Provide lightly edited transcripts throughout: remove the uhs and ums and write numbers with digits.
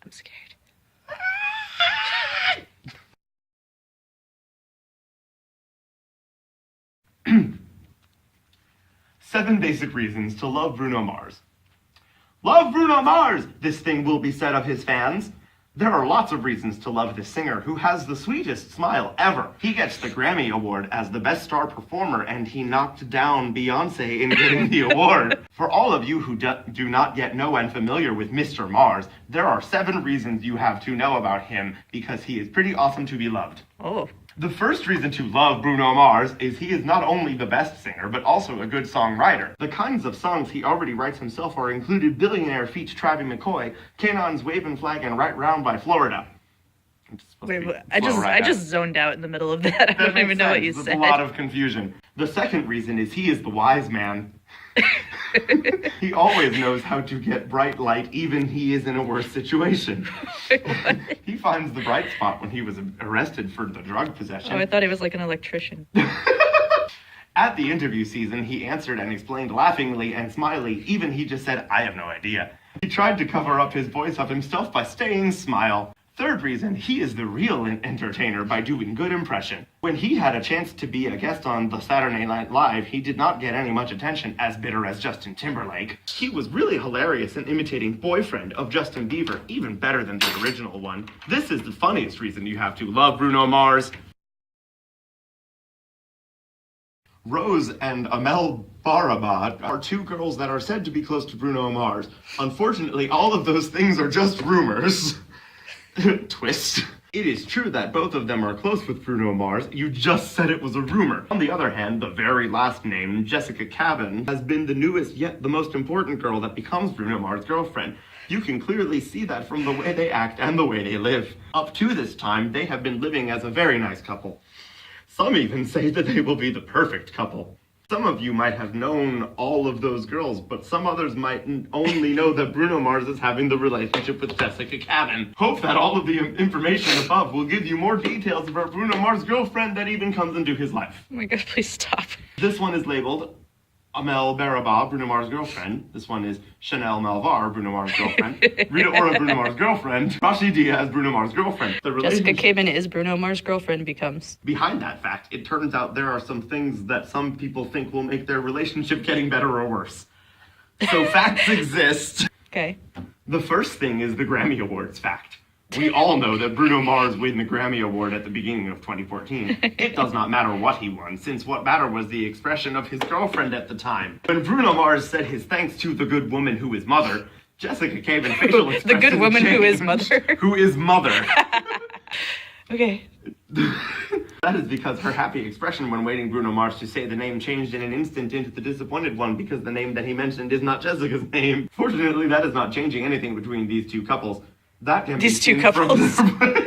I'm scared. 7 basic reasons to love Bruno Mars. Love Bruno Mars! This thing will be said of his fans. There are lots of reasons to love this singer who has the sweetest smile ever. He gets the Grammy Award as the Best Star Performer, and he knocked down Beyonce in getting the award. For all of you who do not yet know and familiar with Mr. Mars, there are 7 reasons you have to know about him because he is pretty awesome to be loved. Oh. The first reason to love Bruno Mars is he is not only the best singer, but also a good songwriter. The kinds of songs he already writes himself are included Billionaire feat. Travis McCoy, Kanon's Wavin' Flag, and Right Round by Florida. Wait, I just zoned out in the middle of that. I don't even know what you said. There's a lot of confusion. The second reason is he is the wise man. He always knows how to get bright light, even he is in a worse situation. He finds the bright spot when he was arrested for the drug possession. Oh, I thought he was like an electrician. At the interview season, he answered and explained laughingly and smiley. Even he just said, I have no idea. He tried to cover up his voice of himself by staying smile. Third reason, he is the real entertainer by doing good impression. When he had a chance to be a guest on the Saturday Night Live, he did not get any much attention, as bitter as Justin Timberlake. He was really hilarious in imitating Boyfriend of Justin Bieber, even better than the original one. This is the funniest reason you have to love Bruno Mars. Rose and Amel Baraba are 2 girls that are said to be close to Bruno Mars. Unfortunately, all of those things are just rumors. Twist. It is true that both of them are close with Bruno Mars. You just said it was a rumor. On the other hand, the very last name, Jessica Cabin, has been the newest yet the most important girl that becomes Bruno Mars' girlfriend. You can clearly see that from the way they act and the way they live. Up to this time, they have been living as a very nice couple. Some even say that they will be the perfect couple. Some of you might have known all of those girls, but some others might only know that Bruno Mars is having the relationship with Jessica Cabin. Hope that all of the information above will give you more details about Bruno Mars' girlfriend that even comes into his life. Oh my god, please stop. This one is labeled Amel Baraba, Bruno Mars' girlfriend. This one is Chanel Malvar, Bruno Mars' girlfriend. Rita Ora, Bruno Mars' girlfriend. Rashi Diaz, Bruno Mars' girlfriend. Jessica Cabin is Bruno Mars' girlfriend becomes. Behind that fact, it turns out there are some things that some people think will make their relationship getting better or worse. So facts exist. Okay. The first thing is the Grammy Awards fact. We all know that Bruno Mars won the Grammy Award at the beginning of 2014. It does not matter what he won, since what mattered was the expression of his girlfriend at the time. When Bruno Mars said his thanks to the good woman who is mother, Jessica Cabin facial expression The good woman changed. who is mother? Who is mother. Okay. That is because her happy expression when waiting Bruno Mars to say the name changed in an instant into the disappointed one because the name that he mentioned is not Jessica's name. Fortunately, that is not changing anything between these 2 couples. That can These be 2 couples. I wasn't even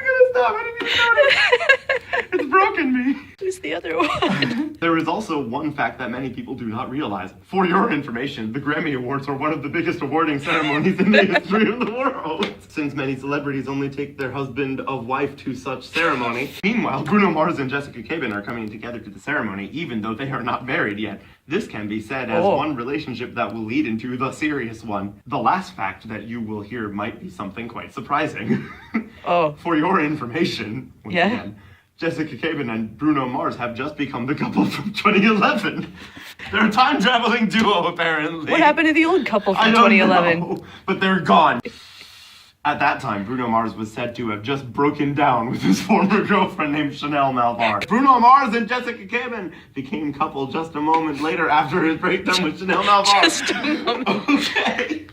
gonna stop. I didn't even notice. It's broken me. Who's the other one? There is also one fact that many people do not realize. For your information, the Grammy Awards are one of the biggest awarding ceremonies in the history of the world. Since many celebrities only take their husband of wife to such ceremony. Meanwhile, Bruno Mars and Jessica Cabin are coming together to the ceremony, even though they are not married yet. This can be said as one relationship that will lead into the serious one. The last fact that you will hear might be something quite surprising. Oh. For your information, once again, Jessica Cabin and Bruno Mars have just become the couple from 2011. They're a time-traveling duo, apparently. What happened to the old couple from I don't 2011? know, but they're gone. At that time, Bruno Mars was said to have just broken down with his former girlfriend named Chanel Malvar. Bruno Mars and Jessica Cabin became couple just a moment later after his breakdown with Chanel Malvar. Just a moment. Okay.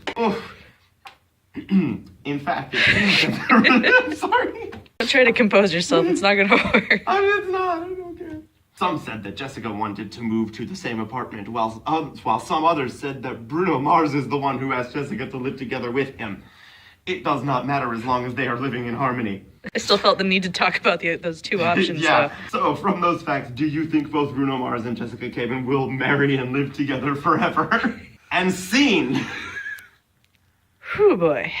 In fact, it seems that I'm sorry. Try to compose yourself. It's not gonna work. It's not. I don't care. Some said that Jessica wanted to move to the same apartment, while some others said that Bruno Mars is the one who asked Jessica to live together with him. It does not matter as long as they are living in harmony. I still felt the need to talk about those 2 options. Yeah. So from those facts, do you think both Bruno Mars and Jessica Cabin will marry and live together forever? And scene. Whew, boy.